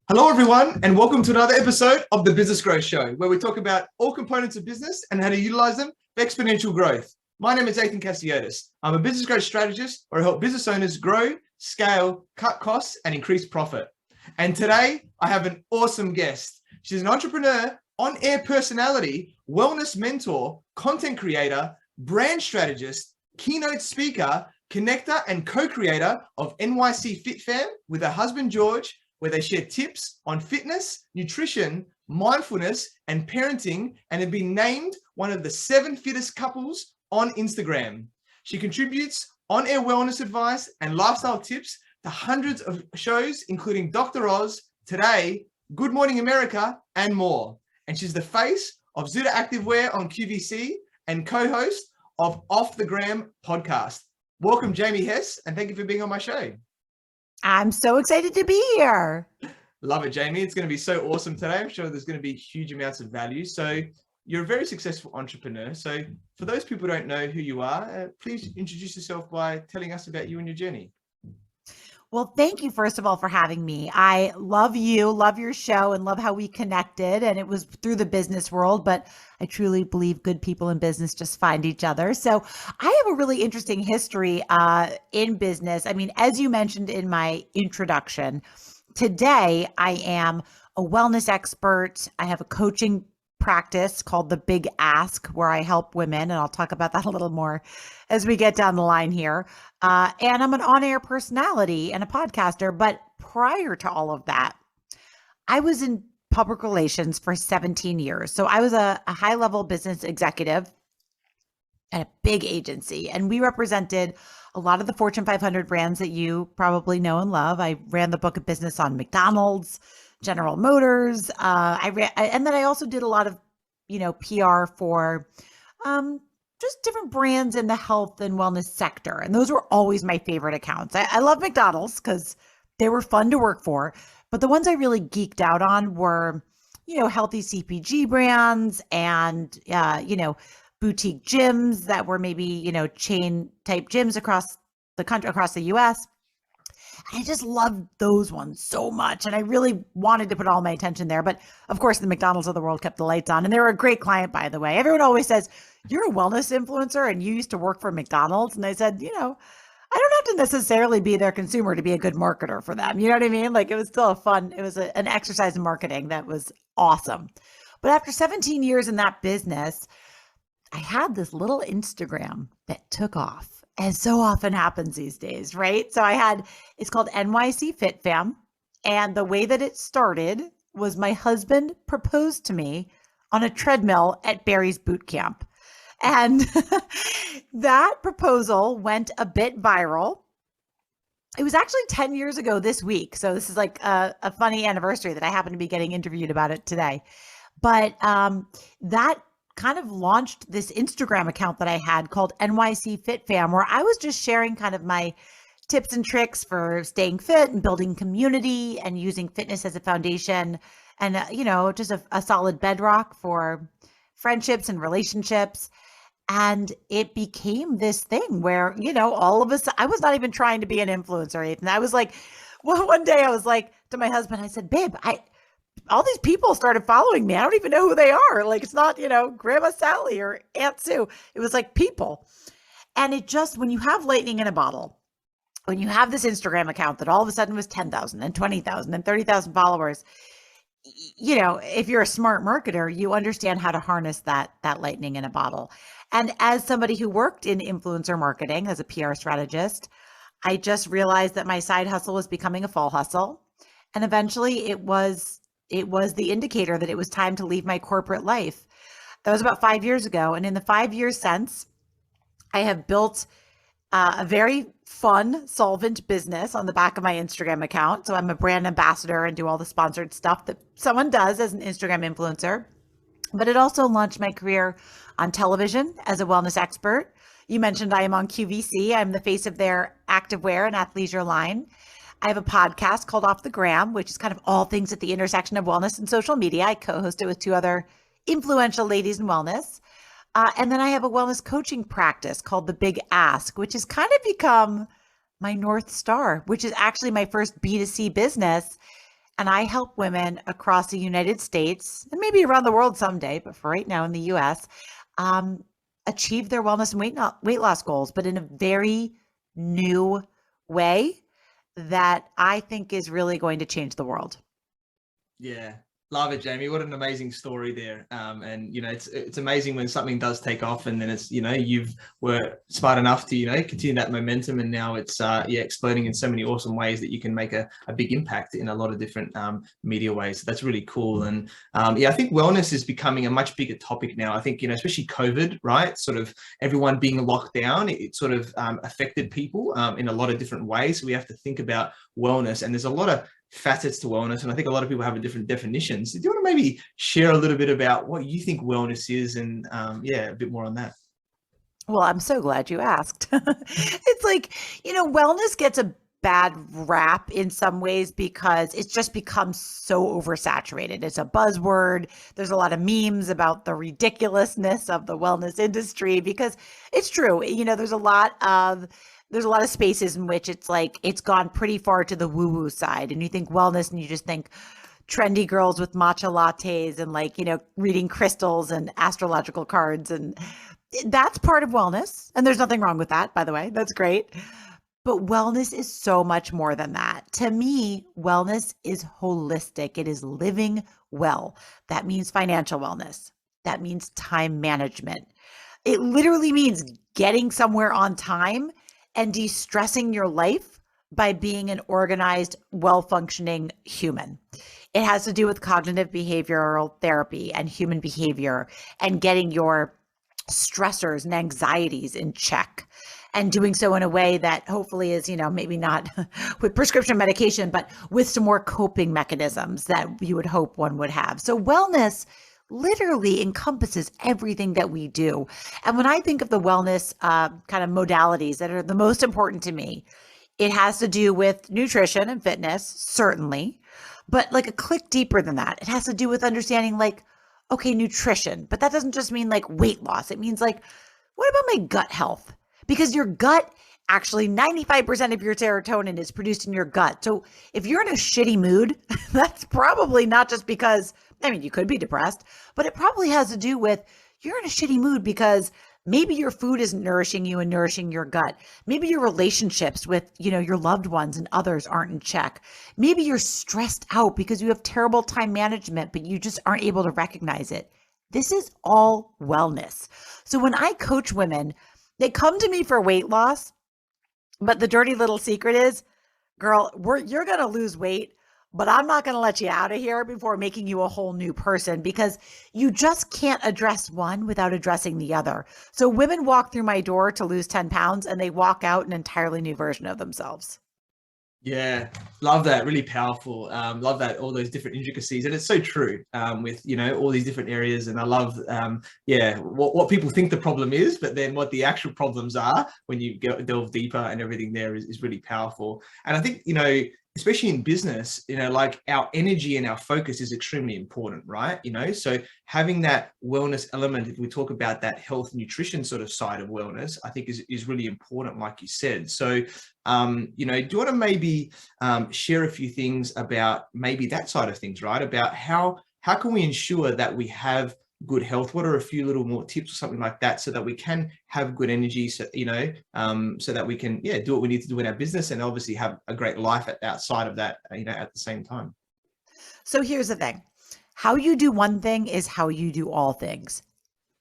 Hello, everyone, and welcome to another episode of the Business Growth Show, where we talk about all components of business and how to utilize them for exponential growth. My name is Athin Cassiotis. I'm a business growth strategist where I help business owners grow, scale, cut costs, and increase profit. And today, I have an awesome guest. She's an entrepreneur, on-air personality, wellness mentor, content creator, brand strategist, keynote speaker, connector, and co-creator of NYC Fit Fam with her husband, George, where they share tips on fitness, nutrition, mindfulness, and parenting, and have been named one of the 7 fittest couples on Instagram. She contributes on-air wellness advice and lifestyle tips to hundreds of shows, including Dr. Oz, Today, Good Morning America, and more. And she's the face of Zuda Activewear on QVC and co-host of Off the Gram podcast. Welcome, Jamie Hess, and thank you for being on my show. I'm so excited to be here. Love it, Jamie. It's going to be so awesome today. I'm sure there's going to be huge amounts of value. So you're a very successful entrepreneur. So for those people who don't know who you are, please introduce yourself by telling us about you and your journey. Well, thank you, first of all, for having me. I love you, love your show, and love how we connected. And it was through the business world, but I truly believe good people in business just find each other. So I have a really interesting history in business. I mean, as you mentioned in my introduction, today I am a wellness expert. I have a coaching practice called The Big Ask, where I help women, and I'll talk about that a little more as we get down the line here. And I'm an on-air personality and a podcaster. But prior to all of that, I was in public relations for 17 years. So I was a high-level business executive at a big agency, and we represented a lot of the Fortune 500 brands that you probably know and love. I ran the book of business on McDonald's, General Motors. And then I also did a lot of, PR for just different brands in the health and wellness sector. And those were always my favorite accounts. I love McDonald's because they were fun to work for. But the ones I really geeked out on were, healthy CPG brands and, boutique gyms that were maybe, chain type gyms across the country, across the US. I just loved those ones so much. And I really wanted to put all my attention there. But of course, the McDonald's of the world kept the lights on. And they were a great client, by the way. Everyone always says, you're a wellness influencer and you used to work for McDonald's. And I said, I don't have to necessarily be their consumer to be a good marketer for them. You know what I mean? Like, it was still it was an exercise in marketing that was awesome. But after 17 years in that business, I had this little Instagram that took off, as so often happens these days, right? So it's called NYC Fit Fam. And the way that it started was my husband proposed to me on a treadmill at Barry's boot camp. And that proposal went a bit viral. It was actually 10 years ago this week. So this is like a funny anniversary that I happen to be getting interviewed about it today. But that kind of launched this Instagram account that I had called NYC Fit Fam, where I was just sharing kind of my tips and tricks for staying fit and building community and using fitness as a foundation and, just a solid bedrock for friendships and relationships. And it became this thing where, all of us, I was not even trying to be an influencer, Ethan. I was like, well, one day I was like to my husband, I said, babe, all these people started following me. I don't even know who they are. Like, it's not, Grandma Sally or Aunt Sue. It was like people. And it just, when you have lightning in a bottle, when you have this Instagram account that all of a sudden was 10,000 and 20,000 and 30,000 followers, if you're a smart marketer, you understand how to harness that lightning in a bottle. And as somebody who worked in influencer marketing as a PR strategist, I just realized that my side hustle was becoming a full hustle. And eventually it was the indicator that it was time to leave my corporate life. That was about 5 years ago. And in the 5 years since, I have built a very fun, solvent business on the back of my Instagram account. So I'm a brand ambassador and do all the sponsored stuff that someone does as an Instagram influencer. But it also launched my career on television as a wellness expert. You mentioned I am on QVC. I'm the face of their activewear and athleisure line. I have a podcast called Off the Gram, which is kind of all things at the intersection of wellness and social media. I co-host it with 2 other influential ladies in wellness. And then I have a wellness coaching practice called The Big Ask, which has kind of become my North Star, which is actually my first B2C business. And I help women across the United States and maybe around the world someday, but for right now in the US, um, achieve their wellness and weight loss goals, but in a very new way that I think is really going to change the world. Yeah. Love it, Jamie. What an amazing story there. And it's amazing when something does take off, and then it's you were smart enough to continue that momentum, and now it's exploding in so many awesome ways that you can make a big impact in a lot of different media ways. So that's really cool. And I think wellness is becoming a much bigger topic now. I think especially COVID, right? Sort of everyone being locked down, it sort of affected people in a lot of different ways. So we have to think about wellness, and there's a lot of facets to wellness, and I think a lot of people have a different definitions. Do you want to maybe share a little bit about what you think wellness is, and a bit more on that? Well, I'm so glad you asked. It's like, wellness gets a bad rap in some ways because it's just become so oversaturated. It's a buzzword. There's a lot of memes about the ridiculousness of the wellness industry because it's true. There's a lot of spaces in which it's like it's gone pretty far to the woo-woo side, and you think wellness and you just think trendy girls with matcha lattes and reading crystals and astrological cards, and that's part of wellness, and there's nothing wrong with that, by the way. That's great. But wellness is so much more than that. To me, wellness is holistic. It is living well. That means financial wellness. That means time management. It literally means getting somewhere on time and de-stressing your life by being an organized, well-functioning human. It has to do with cognitive behavioral therapy and human behavior and getting your stressors and anxieties in check, and doing so in a way that hopefully is, maybe not with prescription medication, but with some more coping mechanisms that you would hope one would have. So wellness literally encompasses everything that we do. And when I think of the wellness kind of modalities that are the most important to me, it has to do with nutrition and fitness, certainly, but like a click deeper than that. It has to do with understanding okay, nutrition, but that doesn't just mean weight loss. It means what about my gut health? Because your gut, actually 95% of your serotonin is produced in your gut. So if you're in a shitty mood, that's probably not just because you could be depressed, but it probably has to do with you're in a shitty mood because maybe your food isn't nourishing you and nourishing your gut. Maybe your relationships with, your loved ones and others aren't in check. Maybe you're stressed out because you have terrible time management, but you just aren't able to recognize it. This is all wellness. So when I coach women, they come to me for weight loss, but the dirty little secret is, girl, you're going to lose weight, but I'm not going to let you out of here before making you a whole new person, because you just can't address one without addressing the other. So women walk through my door to lose 10 pounds and they walk out an entirely new version of themselves. Yeah, love that. Really powerful. Love that, all those different intricacies. And it's so true with, all these different areas. And I love, what people think the problem is, but then what the actual problems are when you delve deeper, and everything there is really powerful. And I think, especially in business, our energy and our focus is extremely important, right? So having that wellness element, if we talk about that health nutrition sort of side of wellness, I think is really important, like you said. So, do you want to maybe share a few things about maybe that side of things, right? About how can we ensure that we have good health? What are a few little more tips or something like that, so that we can have good energy, so so that we can do what we need to do in our business, and obviously have a great life outside of that, at the same time. So here's the thing. How you do one thing is how you do all things,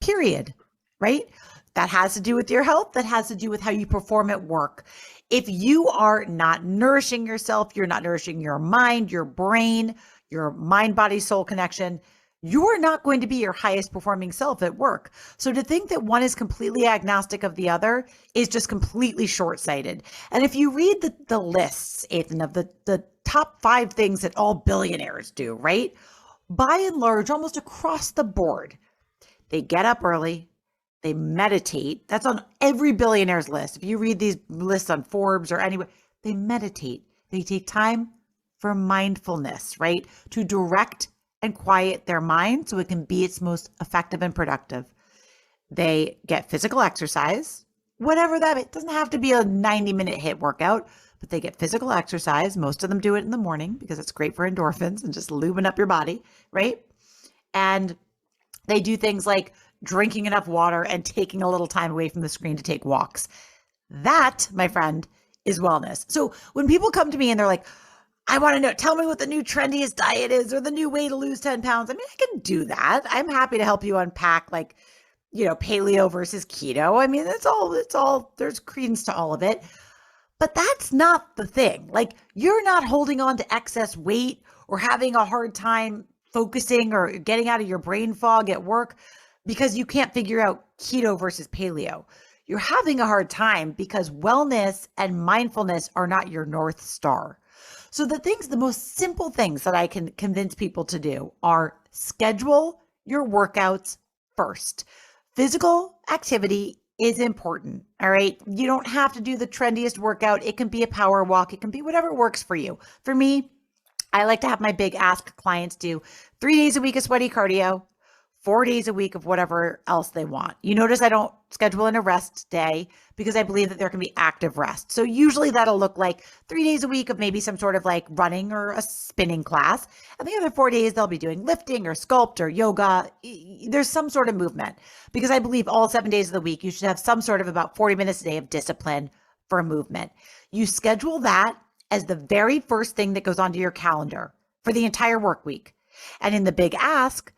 period, right? That has to do with your health. That has to do with how you perform at work. If you are not nourishing yourself, you're not nourishing your mind, your brain, your mind, body, soul connection, you're not going to be your highest performing self at work. So to think that one is completely agnostic of the other is just completely short-sighted. And if you read the lists, Athin, of the top 5 things that all billionaires do, right? By and large, almost across the board, they get up early, they meditate. That's on every billionaire's list. If you read these lists on Forbes or anywhere, they meditate. They take time for mindfulness, right? To direct and quiet their mind so it can be its most effective and productive. They get physical exercise, whatever that is. It doesn't have to be a 90-minute HIIT workout, but they get physical exercise. Most of them do it in the morning because it's great for endorphins and just lubing up your body, right? And they do things like drinking enough water and taking a little time away from the screen to take walks. That, my friend, is wellness. So when people come to me and they're like, I want to know, tell me what the new trendiest diet is or the new way to lose 10 pounds. I mean, I can do that. I'm happy to help you unpack like, paleo versus keto. I mean, it's all, there's credence to all of it. But that's not the thing. Like, you're not holding on to excess weight or having a hard time focusing or getting out of your brain fog at work because you can't figure out keto versus paleo. You're having a hard time because wellness and mindfulness are not your North Star. So the most simple things that I can convince people to do are schedule your workouts first. Physical activity is important. All right. You don't have to do the trendiest workout. It can be a power walk. It can be whatever works for you. For me, I like to have my big ask clients do 3 days a week of sweaty cardio, 4 days a week of whatever else they want. You notice I don't schedule in a rest day because I believe that there can be active rest. So usually that'll look like 3 days a week of maybe some sort of like running or a spinning class. And the other 4 days they'll be doing lifting or sculpt or yoga. There's some sort of movement because I believe all 7 days of the week, you should have some sort of about 40 minutes a day of discipline for a movement. You schedule that as the very first thing that goes onto your calendar for the entire work week. And in the big ask,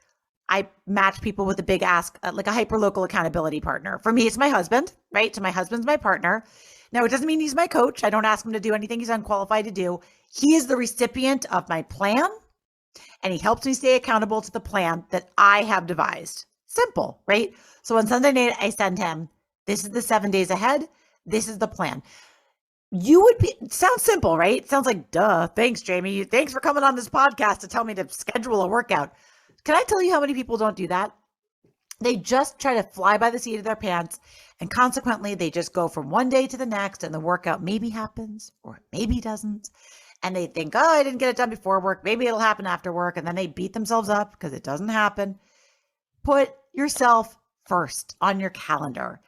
I match people with a big ask, like a hyper-local accountability partner. For me, it's my husband, right? So my husband's my partner. Now, it doesn't mean he's my coach. I don't ask him to do anything he's unqualified to do. He is the recipient of my plan, and he helps me stay accountable to the plan that I have devised. Simple, right? So on Sunday night, I send him, this is the 7 days ahead. This is the plan. Sounds simple, right? Sounds like, duh. Thanks, Jamie. Thanks for coming on this podcast to tell me to schedule a workout. Can I tell you how many people don't do that? They just try to fly by the seat of their pants, and consequently, they just go from one day to the next, and the workout maybe happens or maybe doesn't. And they think, oh, I didn't get it done before work. Maybe it'll happen after work. And then they beat themselves up because it doesn't happen. Put yourself first on your calendar,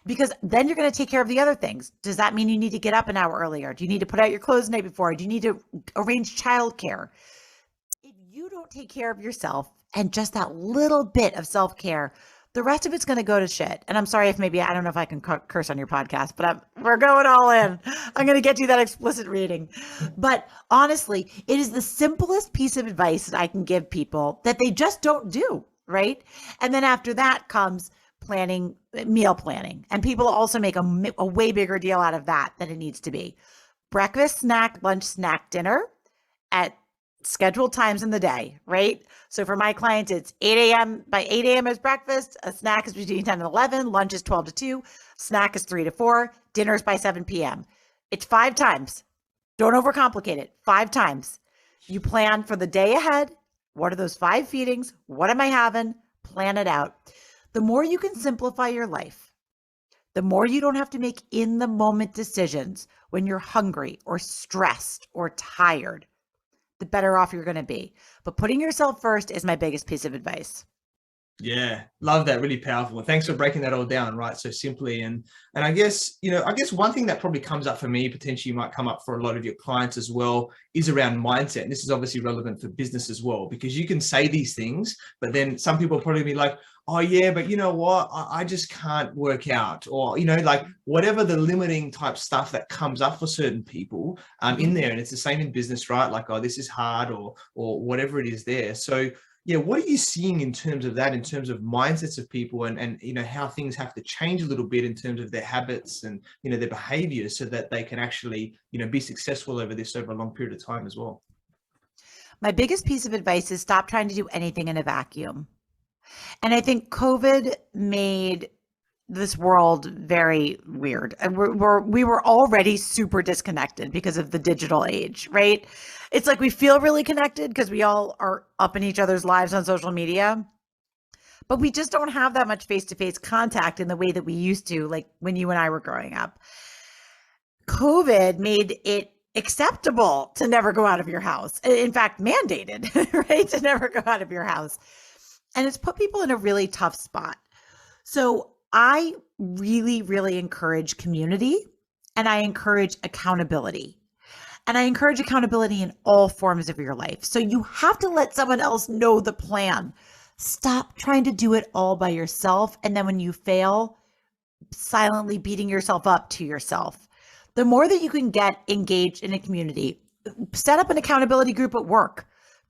because then you're going to take care of the other things. Does that mean you need to get up an hour earlier? Do you need to put out your clothes the night before? Do you need to arrange childcare? If you don't take care of yourself and just that little bit of self-care, the rest of it's going to go to shit. And I'm sorry if maybe, I don't know if I can curse on your podcast, but we're going all in. I'm going to get you that explicit reading. But honestly, it is the simplest piece of advice that I can give people that they just don't do, right? And then after that comes meal planning. And people also make a way bigger deal out of that than it needs to be. Breakfast, snack, lunch, snack, dinner at scheduled times in the day, right? So for my clients, it's 8 a.m. By 8 a.m. is breakfast. A snack is between 10 and 11. Lunch is 12 to 2. Snack is 3 to 4. Dinner is by 7 p.m. It's 5 times. Don't overcomplicate it. 5 times. You plan for the day ahead. What are those 5 feedings? What am I having? Plan it out. The more you can simplify your life, the more you don't have to make in-the-moment decisions when you're hungry or stressed or tired, the better off you're going to be. But putting yourself first is my biggest piece of advice. Yeah, love that. Really powerful. And thanks for breaking that all down, right? So simply. And I guess, one thing that probably comes up for me, potentially might come up for a lot of your clients as well, is around mindset. And this is obviously relevant for business as well, because you can say these things, but then some people will probably be like, oh yeah, but you know what? I just can't work out, or, like whatever the limiting type stuff that comes up for certain people in there. And it's the same in business, right? Like, oh, this is hard, or whatever it is there. So yeah, what are you seeing in terms of that, in terms of mindsets of people, and how things have to change a little bit in terms of their habits and their behaviors, so that they can actually be successful over a long period of time as well? My biggest piece of advice is stop trying to do anything in a vacuum. And I think COVID made this world very weird. And we were already super disconnected because of the digital age, right? It's like we feel really connected because we all are up in each other's lives on social media, but we just don't have that much face-to-face contact in the way that we used to, like when you and I were growing up. COVID made it acceptable to never go out of your house. In fact, mandated, right? To never go out of your house. And it's put people in a really tough spot. So I really, really encourage community, and I encourage accountability. And I encourage accountability in all forms of your life. So you have to let someone else know the plan. Stop trying to do it all by yourself. And then when you fail, silently beating yourself up to yourself. The more that you can get engaged in a community, set up an accountability group at work.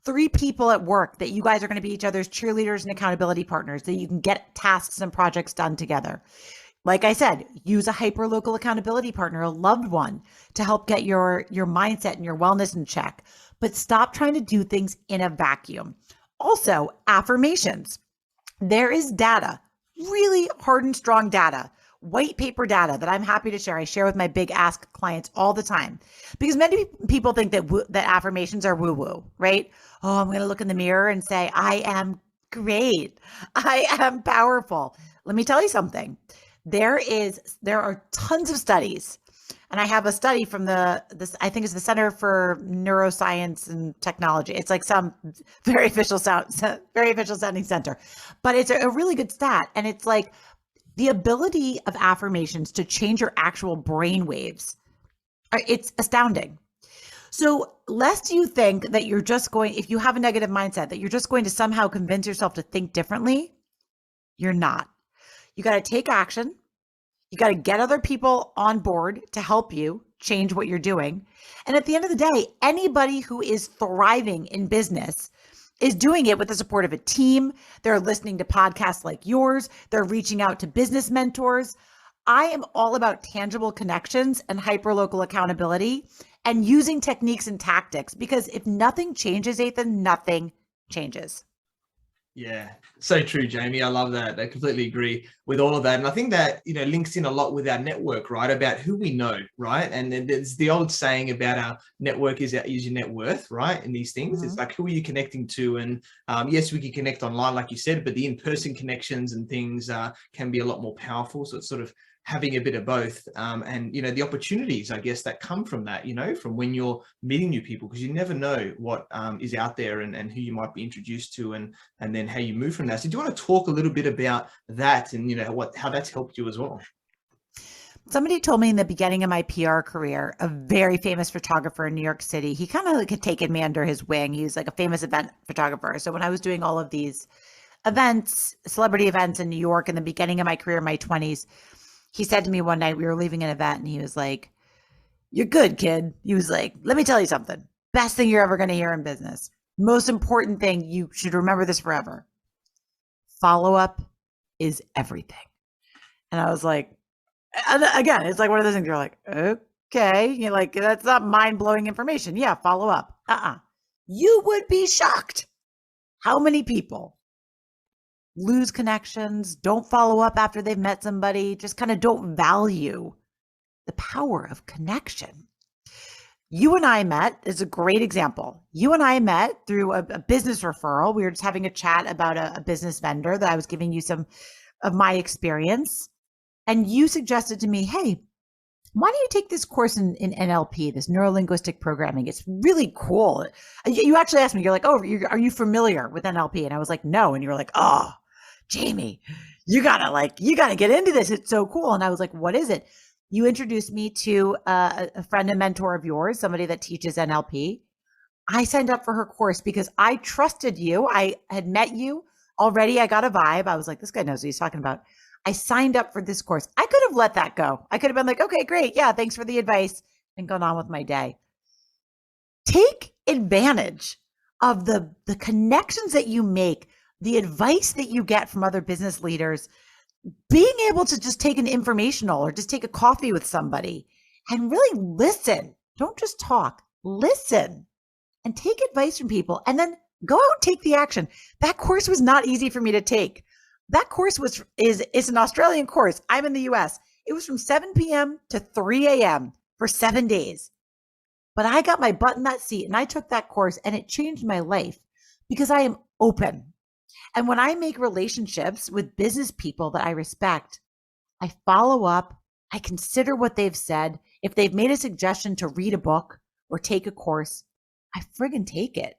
3 people at work that you guys are going to be each other's cheerleaders and accountability partners, that you can get tasks and projects done together. Like I said, use a hyper-local accountability partner, a loved one, to help get your mindset and your wellness in check. But stop trying to do things in a vacuum. Also, affirmations. There is data, really hard and strong data, white paper data that I'm happy to share. I share with my big ask clients all the time, because many people think that affirmations are woo-woo, right? Oh, I'm going to look in the mirror and say, I am great. I am powerful. Let me tell you something. There are tons of studies, and I have a study from I think it's the Center for Neuroscience and Technology. It's like some very official sounding center, but it's a really good stat. And it's like the ability of affirmations to change your actual brain waves. It's astounding. So lest you think that you're just going, if you have a negative mindset, that you're just going to somehow convince yourself to think differently, you're not. You got to take action. You got to get other people on board to help you change what you're doing. And at the end of the day, anybody who is thriving in business is doing it with the support of a team. They're listening to podcasts like yours. They're reaching out to business mentors. I am all about tangible connections and hyperlocal accountability and using techniques and tactics, because if nothing changes, Athin, nothing changes. Yeah, so true, Jamie. I love that. I completely agree with all of that. And I think that, links in a lot with our network, right? About who we know, right? And then there's the old saying about our network is your net worth, right? In these things, It's like, who are you connecting to? And yes, we can connect online, like you said, but the in-person connections and things can be a lot more powerful. So it's sort of having a bit of both, and the opportunities, I guess, that come from that, from when you're meeting new people, because you never know what is out there and who you might be introduced to, and then how you move from that. So do you want to talk a little bit about that and how that's helped you as well? Somebody told me in the beginning of my PR career, a very famous photographer in New York City, he kind of had taken me under his wing. He was like a famous event photographer. So when I was doing all of these events, celebrity events in New York in the beginning of my career, in my 20s, he said to me one night, we were leaving an event, and he was like, "You're good, kid." He was like, "Let me tell you something. Best thing you're ever going to hear in business. Most important thing, you should remember this forever. Follow-up is everything." And I was like, and again, it's like one of those things you're like, okay, like, that's not mind-blowing information. Yeah, follow up. You would be shocked how many people lose connections, don't follow up after they've met somebody, just kind of don't value the power of connection. You and I met is a great example. You and I met through a business referral. We were just having a chat about a business vendor that I was giving you some of my experience. And you suggested to me, hey, why don't you take this course in NLP, this neuro-linguistic programming? It's really cool. You actually asked me, you're like, oh, are you familiar with NLP? And I was like, no. And you were like, oh, Jamie, you gotta get into this. It's so cool. And I was like, what is it? You introduced me to a friend and mentor of yours, somebody that teaches NLP. I signed up for her course because I trusted you. I had met you already. I got a vibe. I was like, this guy knows what he's talking about. I signed up for this course. I could have let that go. I could have been like, okay, great. Yeah, thanks for the advice, and gone on with my day. Take advantage of the connections that you make, the advice that you get from other business leaders, being able to just take an informational or just take a coffee with somebody and really listen. Don't just talk, listen and take advice from people, and then go out and take the action. That course was not easy for me to take. That course is an Australian course. I'm in the US. It was from 7 p.m. to 3 a.m. for 7 days. But I got my butt in that seat and I took that course, and it changed my life because I am open. And when I make relationships with business people that I respect, I follow up. I consider what they've said. If they've made a suggestion to read a book or take a course, I friggin' take it.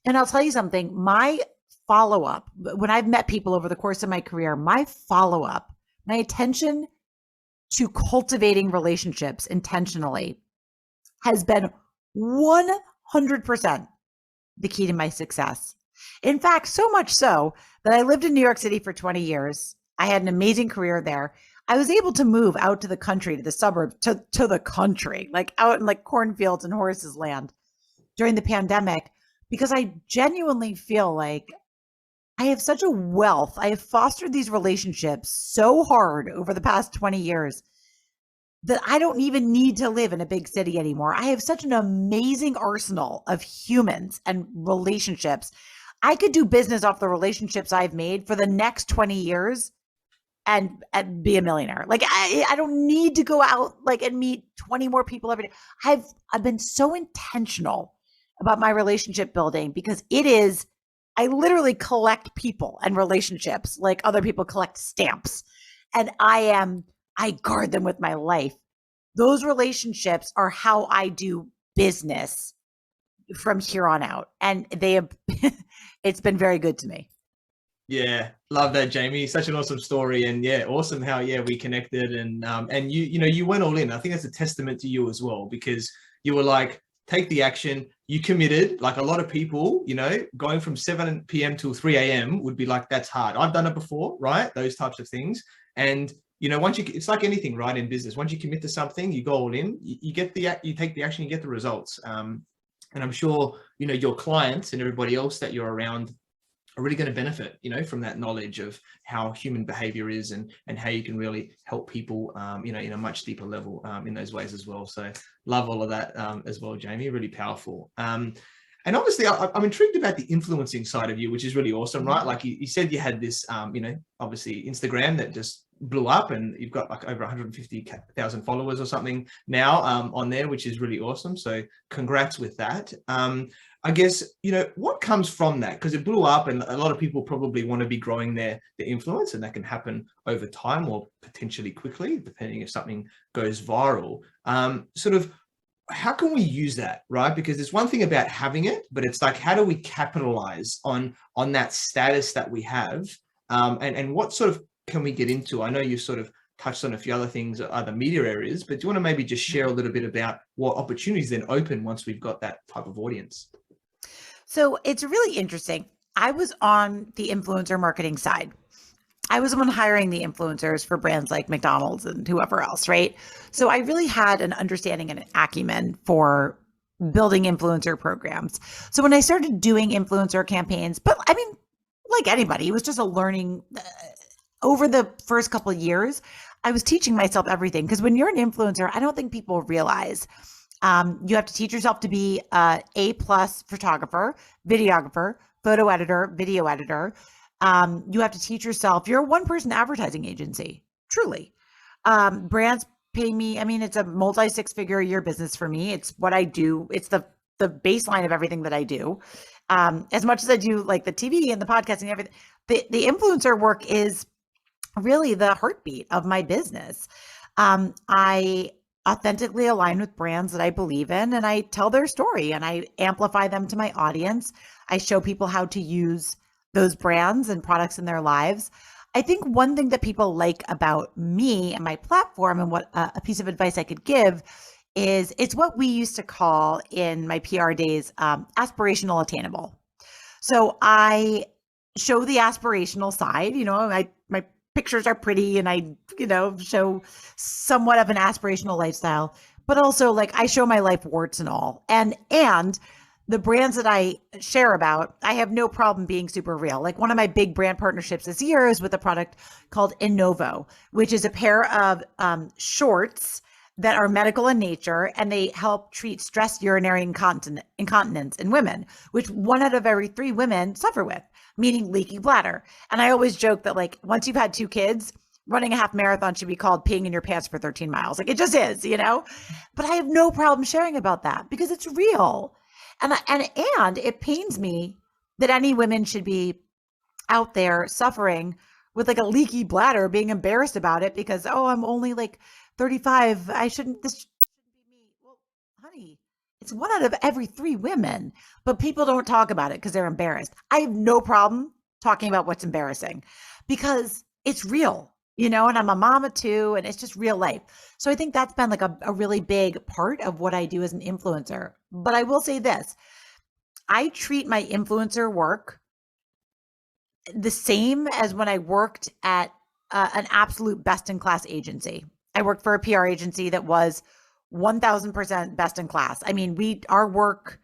And I'll tell you something, my follow-up, when I've met people over the course of my career, my follow-up, my attention to cultivating relationships intentionally has been 100% the key to my success. In fact, so much so that I lived in New York City for 20 years. I had an amazing career there. I was able to move out to the country, to the suburbs, to the country, like out in like cornfields and horses land during the pandemic, because I genuinely feel like I have such a wealth. I have fostered these relationships so hard over the past 20 years that I don't even need to live in a big city anymore. I have such an amazing arsenal of humans and relationships. I could do business off the relationships I've made for the next 20 years and be a millionaire. Like I don't need to go out like and meet 20 more people every day. I've been so intentional about my relationship building because I literally collect people and relationships like other people collect stamps. And I guard them with my life. Those relationships are how I do business from here on out. And it's been very good to me. Yeah, love that, Jamie. Such an awesome story, and yeah, awesome how we connected, and you went all in. I think that's a testament to you as well, because you were like, take the action. You committed. Like a lot of people, going from 7 p.m. till 3 a.m. would be like, that's hard. I've done it before, right? Those types of things, and once it's like anything, right? In business, once you commit to something, you go all in. You take the action, you get the results. And I'm sure your clients and everybody else that you're around are really going to benefit, from that knowledge of how human behavior is and how you can really help people, in a much deeper level, in those ways as well. So love all of that as well, Jamie. Really powerful. And obviously, I'm intrigued about the influencing side of you, which is really awesome, right? Like you said, you had this, obviously Instagram that just blew up, and you've got like over 150,000 followers or something now on there, which is really awesome. So congrats with that. I guess, what comes from that? Because it blew up and a lot of people probably want to be growing their influence, and that can happen over time or potentially quickly, depending if something goes viral. Sort of, how can we use that, right? Because there's one thing about having it, but it's like, how do we capitalize on that status that we have? And what sort of can we get into? I know you sort of touched on a few other things, other media areas, but do you want to maybe just share a little bit about what opportunities then open once we've got that type of audience? So it's really interesting. I was on the influencer marketing side. I was the one hiring the influencers for brands like McDonald's and whoever else, right? So I really had an understanding and an acumen for building influencer programs. So when I started doing influencer campaigns, but I mean, like anybody, it was just a learning. Over the first couple of years, I was teaching myself everything, because when you're an influencer, I don't think people realize you have to teach yourself to be A+ photographer, videographer, photo editor, video editor. You have to teach yourself. You're a one-person advertising agency, truly. Brands pay me. I mean, it's a multi-six-figure-a-year business for me. It's what I do. It's the baseline of everything that I do. As much as I do like the TV and the podcasting and everything, the influencer work is really the heartbeat of my business. I authentically align with brands that I believe in, and I tell their story and I amplify them to my audience. I show people how to use those brands and products in their lives. I think one thing that people like about me and my platform, and what a piece of advice I could give, is it's what we used to call in my PR days, aspirational attainable. So I show the aspirational side, my pictures are pretty and I, show somewhat of an aspirational lifestyle, but also like I show my life warts and all. And the brands that I share about, I have no problem being super real. Like one of my big brand partnerships this year is with a product called Innovo, which is a pair of shorts that are medical in nature, and they help treat stress urinary incontinence in women, which 1 out of every 3 women suffer with, meaning leaky bladder. And I always joke that like once you've had 2 kids, running a half marathon should be called peeing in your pants for 13 miles. Like it just is, but I have no problem sharing about that because it's real. And it pains me that any women should be out there suffering with like a leaky bladder, being embarrassed about it because, I'm only like 35. This shouldn't be me. Well, honey, it's 1 out of every 3 women, but people don't talk about it because they're embarrassed. I have no problem talking about what's embarrassing because it's real. and I'm a mama too, and it's just real life. So I think that's been like a really big part of what I do as an influencer. But I will say this, I treat my influencer work the same as when I worked at an absolute best in class agency. I worked for a PR agency that was 1000% best in class. I mean, we worked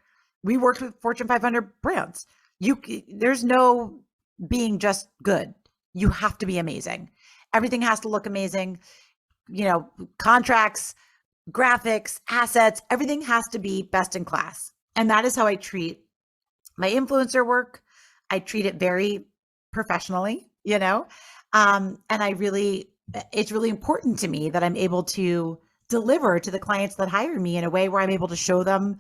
with Fortune 500 brands. There's no being just good. You have to be amazing. Everything has to look amazing. Contracts, graphics, assets, everything has to be best in class. And that is how I treat my influencer work. I treat it very professionally, and it's really important to me that I'm able to deliver to the clients that hire me in a way where I'm able to show them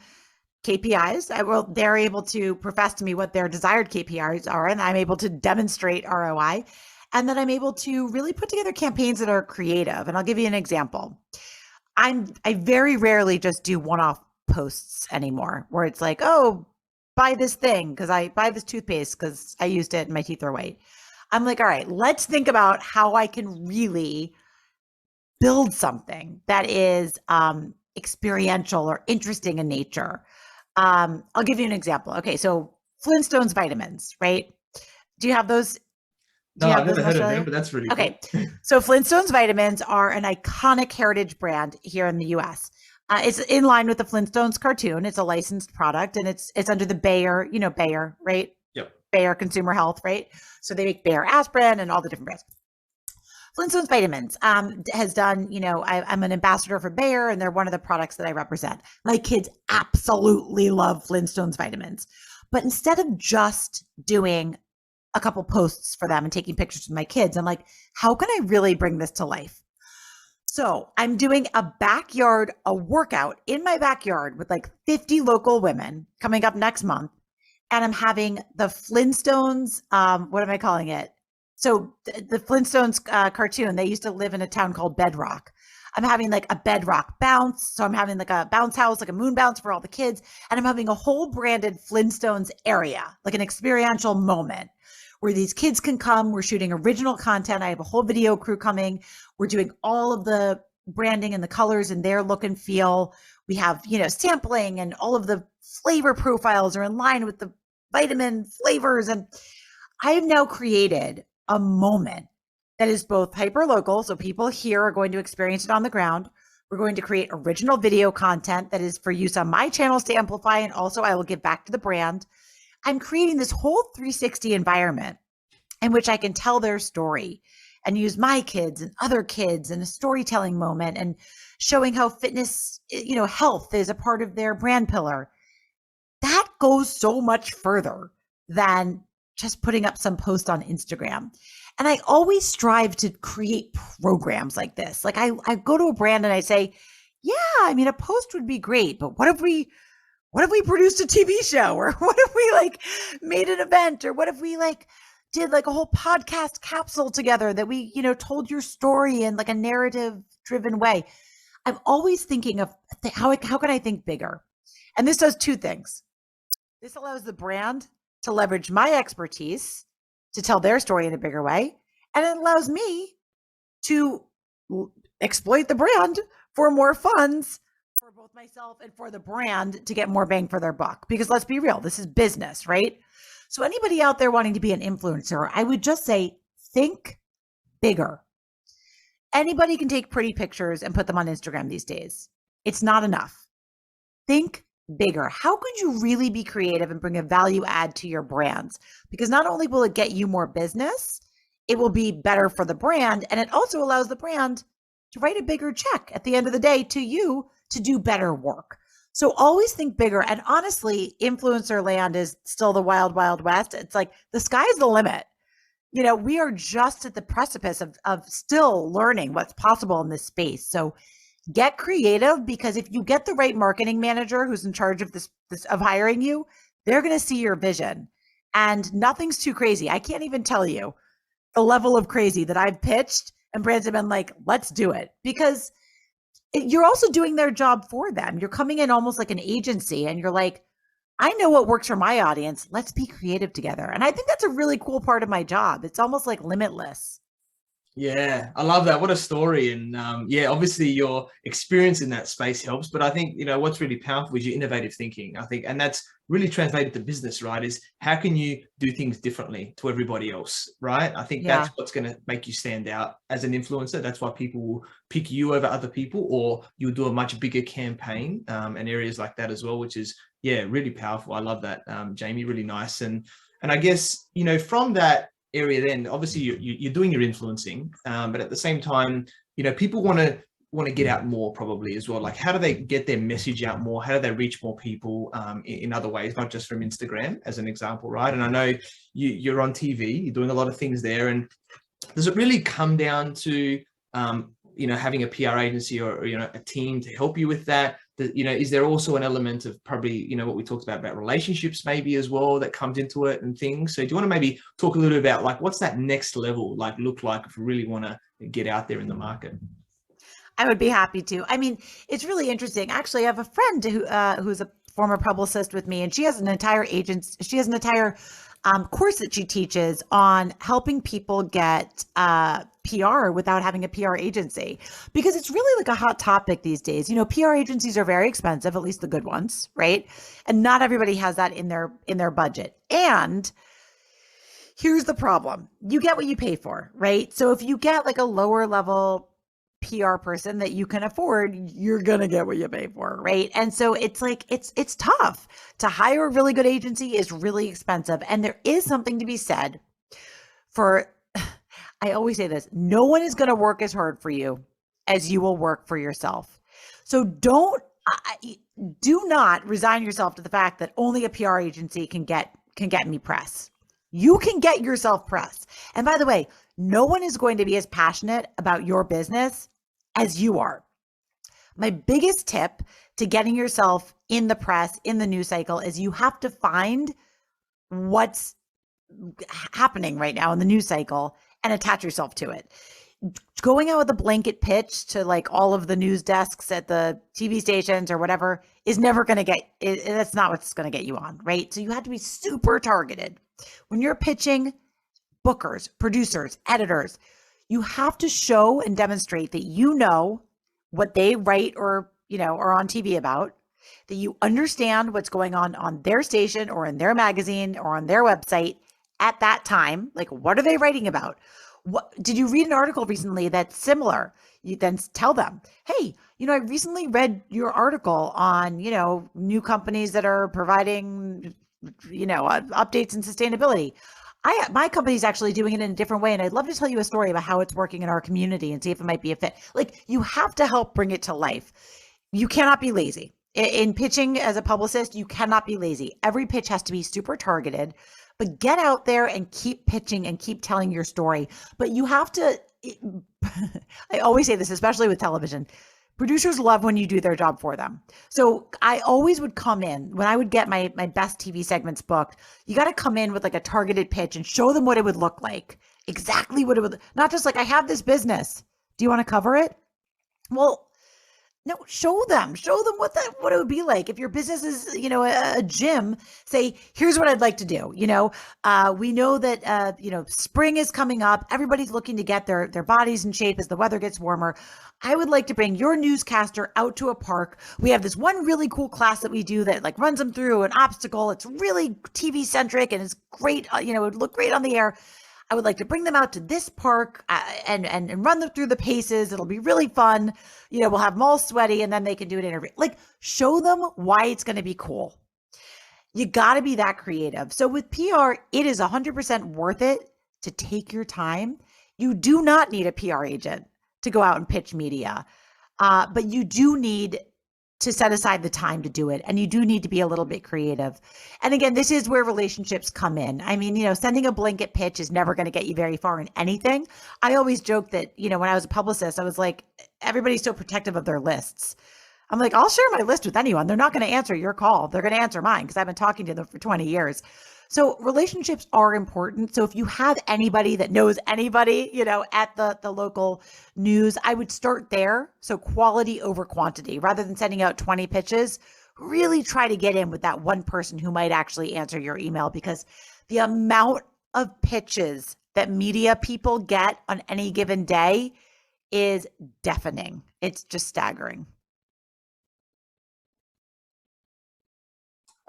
KPIs. They're able to profess to me what their desired KPIs are, and I'm able to demonstrate ROI, and then I'm able to really put together campaigns that are creative. And I'll give you an example. I very rarely just do one-off posts anymore where it's like, oh, buy this thing because I buy this toothpaste because I used it and my teeth are white. I'm like, all right, let's think about how I can really build something that is experiential or interesting in nature. I'll give you an example. Okay, so Flintstones vitamins, right? Do you have those? No, I've never heard of them, but that's really cool. Okay. So Flintstones vitamins are an iconic heritage brand here in the US. It's in line with the Flintstones cartoon. It's a licensed product, and it's under the Bayer, Bayer, right? Yep. Bayer Consumer Health, right? So they make Bayer aspirin and all the different brands. Flintstones vitamins has done, I'm an ambassador for Bayer, and they're one of the products that I represent. My kids absolutely love Flintstones vitamins. But instead of just doing a couple posts for them and taking pictures with my kids, I'm like, how can I really bring this to life? So I'm doing a workout in my backyard with like 50 local women coming up next month. And I'm having the Flintstones, what am I calling it? So the Flintstones cartoon, they used to live in a town called Bedrock. I'm having like a Bedrock bounce. So I'm having like a bounce house, like a moon bounce for all the kids. And I'm having a whole branded Flintstones area, like an experiential moment where these kids can come. We're shooting original content. I have a whole video crew coming. We're doing all of the branding and the colors and their look and feel. We have, sampling, and all of the flavor profiles are in line with the vitamin flavors. And I have now created a moment that is both hyper local. So people here are going to experience it on the ground. We're going to create original video content that is for use on my channels to amplify. And also I will give back to the brand. I'm creating this whole 360 environment in which I can tell their story and use my kids and other kids in a storytelling moment and showing how fitness, health is a part of their brand pillar. That goes so much further than just putting up some post on Instagram. And I always strive to create programs like this. Like I go to a brand and I say, yeah, a post would be great, but what if we produced a TV show, or what if we made an event, or what if we did a whole podcast capsule together that we, told your story in a narrative driven way. I'm always thinking of how can I think bigger? And this does two things. This allows the brand to leverage my expertise to tell their story in a bigger way. And it allows me to exploit the brand for more funds for both myself and for the brand to get more bang for their buck. Because let's be real, this is business, right? So anybody out there wanting to be an influencer, I would just say, think bigger. Anybody can take pretty pictures and put them on Instagram these days. It's not enough. Think bigger. How could you really be creative and bring a value add to your brands? Because not only will it get you more business, it will be better for the brand. And it also allows the brand to write a bigger check at the end of the day to you to do better work. So always think bigger. And honestly, influencer land is still the wild, wild west. It's like the sky's the limit. We are just at the precipice of still learning what's possible in this space. So get creative, because if you get the right marketing manager who's in charge of this of hiring you, they're going to see your vision. And nothing's too crazy. I can't even tell you the level of crazy that I've pitched and brands have been like, let's do it. Because you're also doing their job for them. You're coming in almost like an agency and you're like, I know what works for my audience. Let's be creative together. And I think that's a really cool part of my job. It's almost like limitless. Yeah, I love that. What a story. And yeah, obviously your experience in that space helps. But I think, what's really powerful is your innovative thinking, I think. And that's really translated to business, right? Is how can you do things differently to everybody else, right? I think Yeah. that's what's going to make you stand out as an influencer. That's why people will pick you over other people, or you'll do a much bigger campaign and areas like that as well, which is, yeah, really powerful. I love that, Jamie, really nice. And I guess, from that area, then obviously you're doing your influencing, but at the same time, people want to get out more probably as well. Like, how do they get their message out more? How do they reach more people in other ways, not just from Instagram as an example, right? And I know you're on TV, you're doing a lot of things there. And does it really come down to having a PR agency or a team to help you with that? Is there also an element of probably, what we talked about relationships maybe as well that comes into it and things? So do you want to maybe talk a little bit about like, what's that next level like look like if you really want to get out there in the market? I would be happy to. I mean, it's really interesting. Actually, I have a friend who's a former publicist with me, and she has an entire course that she teaches on helping people get PR without having a PR agency, because it's really like a hot topic these days. PR agencies are very expensive, at least the good ones, right? And not everybody has that in their budget. And here's the problem. You get what you pay for, right? So if you get like a lower level PR person that you can afford, you're going to get what you pay for, right? And so it's like, it's tough to hire a really good agency is really expensive. And there is something to be said for, I always say this, no one is going to work as hard for you as you will work for yourself. So do not resign yourself to the fact that only a PR agency can get me press. You can get yourself press. And by the way, no one is going to be as passionate about your business as you are. My biggest tip to getting yourself in the press, in the news cycle, is you have to find what's happening right now in the news cycle and attach yourself to it. Going out with a blanket pitch to like all of the news desks at the TV stations or whatever is never going to that's not what's going to get you on, right? So you have to be super targeted. When you're pitching bookers, producers, editors, you have to show and demonstrate that you know what they write or are on TV about, that you understand what's going on their station or in their magazine or on their website at that time. Like, what are they writing about? What did you read an article recently that's similar? You then tell them, hey, I recently read your article on, new companies that are providing, updates in sustainability. My company's actually doing it in a different way. And I'd love to tell you a story about how it's working in our community and see if it might be a fit. Like, you have to help bring it to life. You cannot be lazy. In pitching as a publicist, you cannot be lazy. Every pitch has to be super targeted, but get out there and keep pitching and keep telling your story. But you have to, I always say this, especially with television, producers love when you do their job for them. So I always would come in when I would get my best TV segments booked. You got to come in with like a targeted pitch and show them what it would look like, exactly what it would, not just like, I have this business. Do you want to cover it? Well, no, show them what it would be like. If your business is, a gym, say, here's what I'd like to do. We know that, spring is coming up. Everybody's looking to get their bodies in shape as the weather gets warmer. I would like to bring your newscaster out to a park. We have this one really cool class that we do that like runs them through an obstacle. It's really TV centric and it's great. It would look great on the air. I would like to bring them out to this park and run them through the paces. It'll be really fun. We'll have them all sweaty and then they can do an interview. Like, show them why it's going to be cool. You got to be that creative. So with PR, it is 100% worth it to take your time. You do not need a PR agent to go out and pitch media, but you do need to set aside the time to do it. And you do need to be a little bit creative. And again, this is where relationships come in. I mean, sending a blanket pitch is never going to get you very far in anything. I always joke that, when I was a publicist, I was like, everybody's so protective of their lists. I'm like, I'll share my list with anyone. They're not going to answer your call. They're going to answer mine because I've been talking to them for 20 years. So relationships are important. So if you have anybody that knows anybody, at the local news, I would start there. So quality over quantity, rather than sending out 20 pitches, really try to get in with that one person who might actually answer your email, because the amount of pitches that media people get on any given day is deafening. It's just staggering.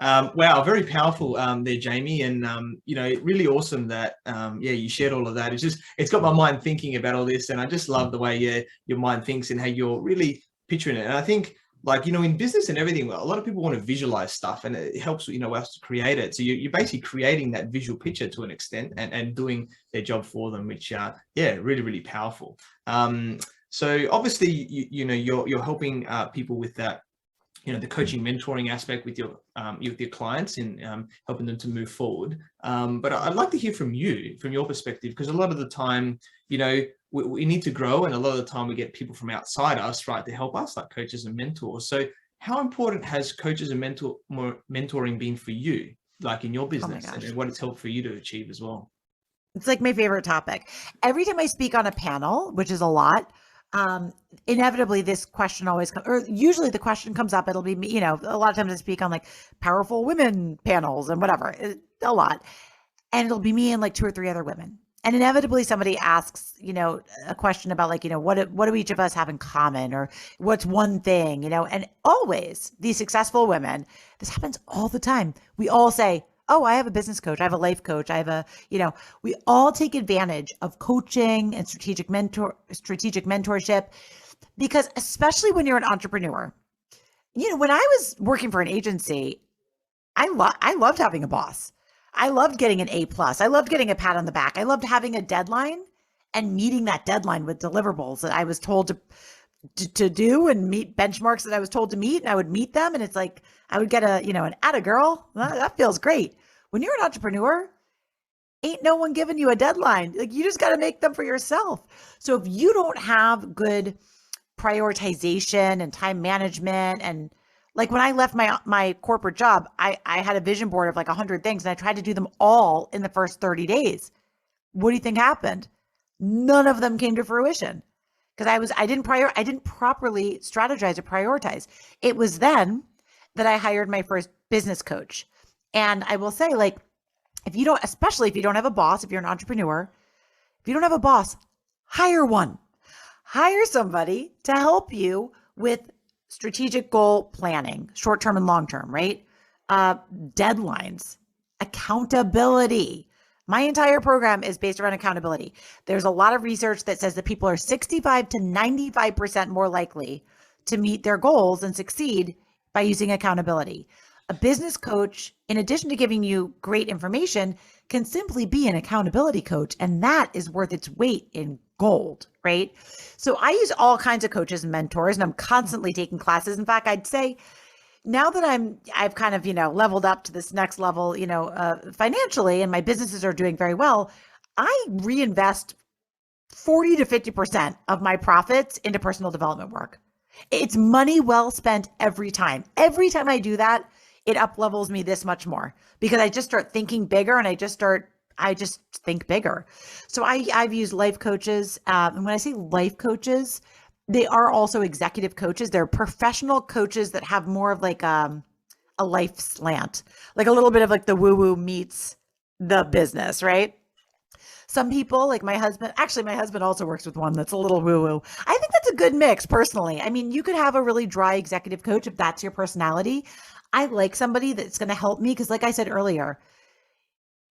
Wow, very powerful there, Jamie, and really awesome that you shared all of that. It's got my mind thinking about all this, and I just love the way your mind thinks and how you're really picturing it. And I think, in business and everything, a lot of people want to visualize stuff, and it helps us to create it. So you're basically creating that visual picture to an extent, and doing their job for them, which really, really powerful. So obviously you're helping people with that, the coaching, mentoring aspect with your clients, and helping them to move forward. But I'd like to hear from you, from your perspective, because a lot of the time, we need to grow, and a lot of the time we get people from outside us, right, to help us, like coaches and mentors. So how important has coaches and mentoring been for you, like in your business, and what it's helped for you to achieve as well? It's like my favorite topic. Every time I speak on a panel, which is a lot, inevitably this question always comes, or usually the question comes up. It'll be me, a lot of times I speak on like powerful women panels and whatever, a lot. And it'll be me and like 2 or 3 other women. And inevitably somebody asks, a question about like, what do each of us have in common, or what's one thing, and always these successful women, this happens all the time. We all say, oh, I have a business coach, I have a life coach, I have we all take advantage of coaching and strategic mentorship, because especially when you're an entrepreneur, when I was working for an agency, I loved having a boss. I loved getting an A+. I loved getting a pat on the back. I loved having a deadline and meeting that deadline with deliverables that I was told to do, and meet benchmarks that I was told to meet, and I would meet them. And it's like, I would get an atta girl. That feels great. When you're an entrepreneur, ain't no one giving you a deadline. Like, you just got to make them for yourself. So if you don't have good prioritization and time management, and like when I left my corporate job, I had a vision board of like 100 things, and I tried to do them all in the first 30 days. What do you think happened? None of them came to fruition, because I didn't properly strategize or prioritize. It was then that I hired my first business coach. And I will say, like, especially if you don't have a boss, if you're an entrepreneur, if you don't have a boss, hire one. Hire somebody to help you with strategic goal planning, short-term and long-term, right? Deadlines, accountability. My entire program is based around accountability. There's a lot of research that says that people are 65 to 95% more likely to meet their goals and succeed by using accountability. A business coach, in addition to giving you great information, can simply be an accountability coach, and that is worth its weight in gold, right? So I use all kinds of coaches and mentors, and I'm constantly taking classes. In fact, I'd say now that I've kind of, leveled up to this next level, financially, and my businesses are doing very well, I reinvest 40 to 50% of my profits into personal development work. It's money well spent every time. Every time I do that, it up levels me this much more, because I just start thinking bigger, and I just think bigger. So I've used life coaches. And when I say life coaches, they are also executive coaches. They're professional coaches that have more of like a life slant, like a little bit of like the woo-woo meets the business, right? Some people, like my husband also works with one that's a little woo-woo. I think that's a good mix, personally. I mean, you could have a really dry executive coach if that's your personality. I like somebody that's going to help me, because like I said earlier,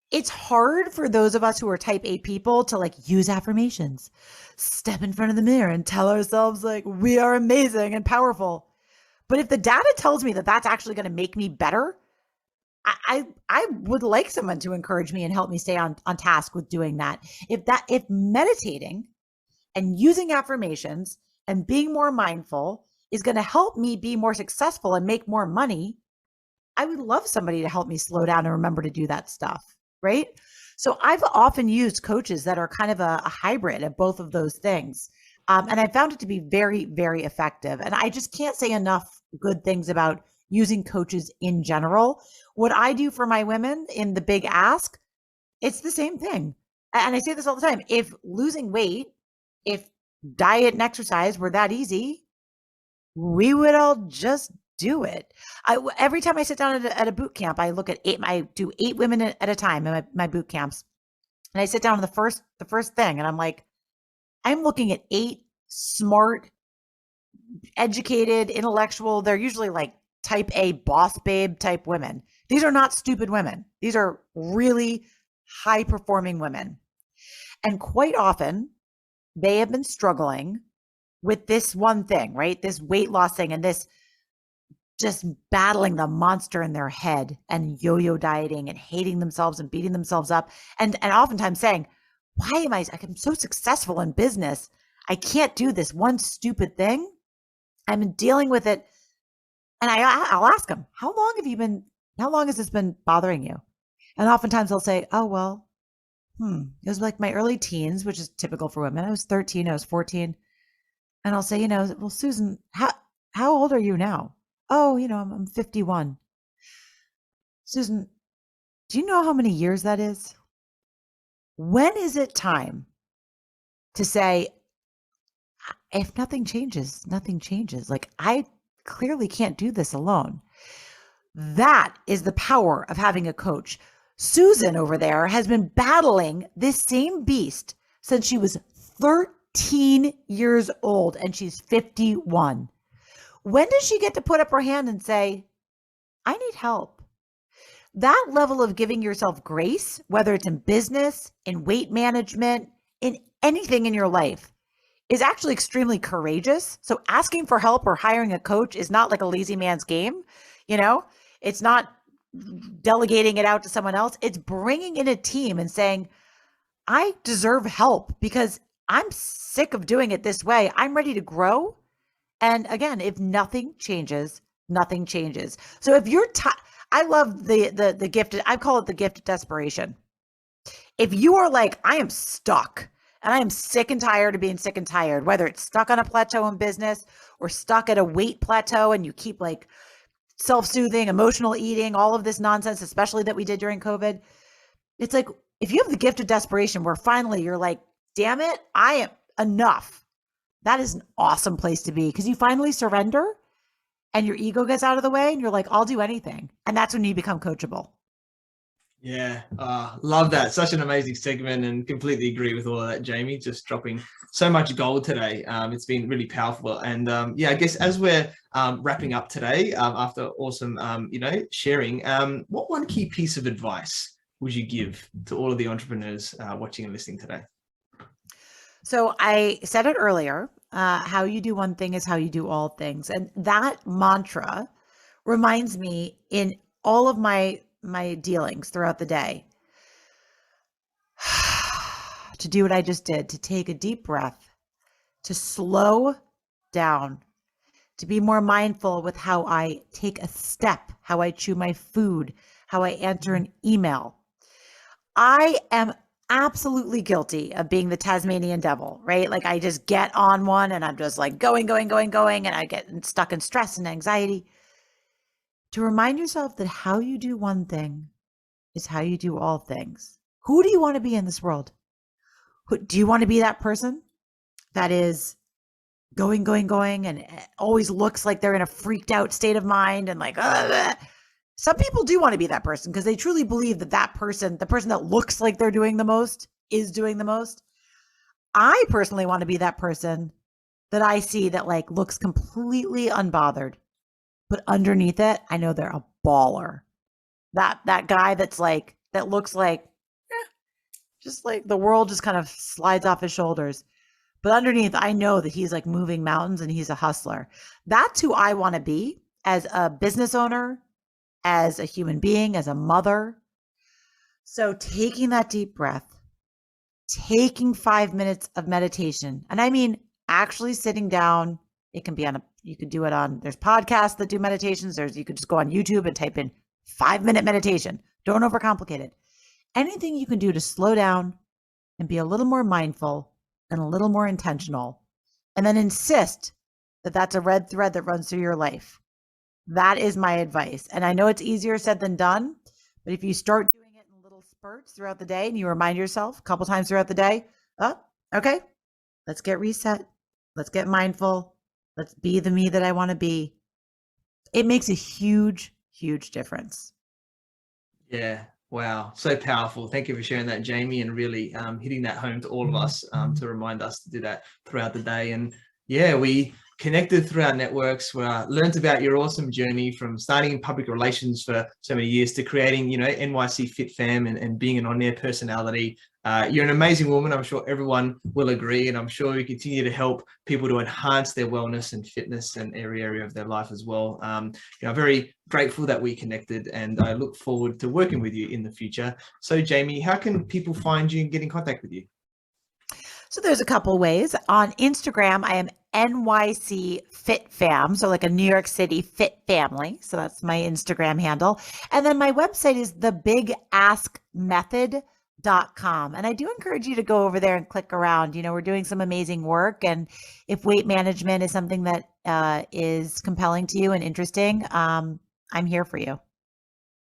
it's hard for those of us who are type A people to like use affirmations, step in front of the mirror and tell ourselves like we are amazing and powerful. But if the data tells me that that's actually going to make me better, I would like someone to encourage me and help me stay on task with doing that. If meditating and using affirmations and being more mindful is going to help me be more successful and make more money, I would love somebody to help me slow down and remember to do that stuff, right? So I've often used coaches that are kind of a hybrid of both of those things. And I found it to be very, very effective. And I just can't say enough good things about using coaches in general. What I do for my women in the big ask, it's the same thing. And I say this all the time. If losing weight, if diet and exercise were that easy, we would all just do it. Every time I sit down at a boot camp, I do 8 women at a time in my boot camps. And I sit down on the first thing and I'm like, I'm looking at 8 smart, educated, intellectual, they're usually like type A boss babe type women. These are not stupid women. These are really high performing women. And quite often they have been struggling with this one thing, right? This weight loss thing and this just battling the monster in their head and yo-yo dieting and hating themselves and beating themselves up. And oftentimes saying, why am I'm so successful in business? I can't do this one stupid thing. I'm dealing with it. And I'll ask them, how long has this been bothering you? And oftentimes they'll say, oh, well, it was like my early teens, which is typical for women. I was 13, I was 14. And I'll say, well, Susan, how old are you now? Oh, I'm 51. Susan, do you know how many years that is? When is it time to say, if nothing changes, nothing changes. Like, I clearly can't do this alone. That is the power of having a coach. Susan over there has been battling this same beast since she was 13 years old and she's 51. When does she get to put up her hand and say, I need help? That level of giving yourself grace, whether it's in business, in weight management, in anything in your life, is actually extremely courageous. So asking for help or hiring a coach is not like a lazy man's game. It's not delegating it out to someone else. It's bringing in a team and saying, I deserve help because I'm sick of doing it this way. I'm ready to grow. And again, if nothing changes, nothing changes. So if you're I love the gift. I call it the gift of desperation. If you are like, I am stuck and I am sick and tired of being sick and tired, whether it's stuck on a plateau in business or stuck at a weight plateau and you keep like self-soothing, emotional eating, all of this nonsense, especially that we did during COVID. It's like, if you have the gift of desperation where finally you're like, damn it, I am enough. That is an awesome place to be because you finally surrender and your ego gets out of the way and you're like, I'll do anything. And that's when you become coachable. Yeah, love that. Such an amazing segment and completely agree with all of that, Jamie. Just dropping so much gold today. It's been really powerful. And I guess as we're wrapping up today, after awesome, sharing, what one key piece of advice would you give to all of the entrepreneurs watching and listening today? So I said it earlier, how you do one thing is how you do all things. And that mantra reminds me in all of my dealings throughout the day to do what I just did, to take a deep breath, to slow down, to be more mindful with how I take a step, how I chew my food, how I answer an email. I am absolutely guilty of being the Tasmanian devil, right? Like I just get on one and I'm just like going, and I get stuck in stress and anxiety. To remind yourself that how you do one thing is how you do all things. Who do you want to be in this world? Do you want to be that person that is going, and always looks like they're in a freaked out state of mind and like, some people do want to be that person because they truly believe that person, the person that looks like they're doing the most is doing the most. I personally want to be that person that I see that like looks completely unbothered, but underneath it, I know they're a baller. That guy that's like, that looks like, just like the world just kind of slides off his shoulders. But underneath, I know that he's like moving mountains and he's a hustler. That's who I want to be as a business owner, as a human being, as a mother. So taking that deep breath, taking 5 minutes of meditation, and I mean actually sitting down. It can be you could do it on, there's podcasts that do meditations. You could just go on YouTube and type in 5-minute meditation. Don't overcomplicate it. Anything you can do to slow down and be a little more mindful and a little more intentional, and then insist that that's a red thread that runs through your life. That is my advice. And I know it's easier said than done, but if you start doing it in little spurts throughout the day and you remind yourself a couple times throughout the day, okay, let's get reset. Let's get mindful. Let's be the me that I want to be. It makes a huge, huge difference. Yeah, Wow, so powerful. Thank you for sharing that, Jamie, and really hitting that home to all of us to remind us to do that throughout the day. And yeah, we connected through our networks. We learned about your awesome journey from starting in public relations for so many years to creating, NYC Fit Fam and being an on-air personality. You're an amazing woman. I'm sure everyone will agree, and I'm sure you continue to help people to enhance their wellness and fitness and every area of their life as well. I'm very grateful that we connected, and I look forward to working with you in the future. So, Jamie, how can people find you and get in contact with you? So there's a couple ways. On Instagram, I am NYC Fit Fam, so like a New York City fit family. So that's my Instagram handle. And then my website is thebigaskmethod.com. And I do encourage you to go over there and click around. We're doing some amazing work. And if weight management is something that is compelling to you and interesting, I'm here for you.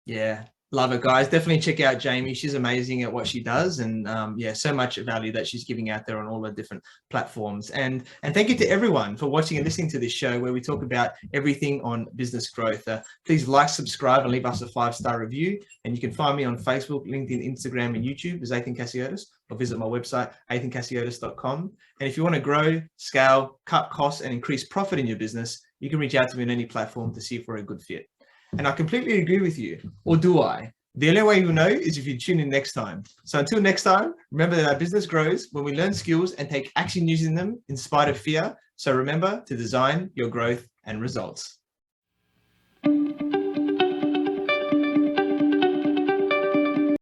Yeah. Love it, guys. Definitely check out Jamie. She's amazing at what she does, and so much value that she's giving out there on all the different platforms. And thank you to everyone for watching and listening to this show where we talk about everything on business growth. Please like, subscribe, and leave us a 5-star review. And you can find me on Facebook, LinkedIn, Instagram, and YouTube as Athin Cassiotis, or visit my website, athincassiotis.com. And if you want to grow, scale, cut costs, and increase profit in your business, you can reach out to me on any platform to see if we're a good fit. And I completely agree with you, or do I? The only way you'll know is if you tune in next time. So until next time, remember that our business grows when we learn skills and take action using them in spite of fear. So remember to design your growth and results.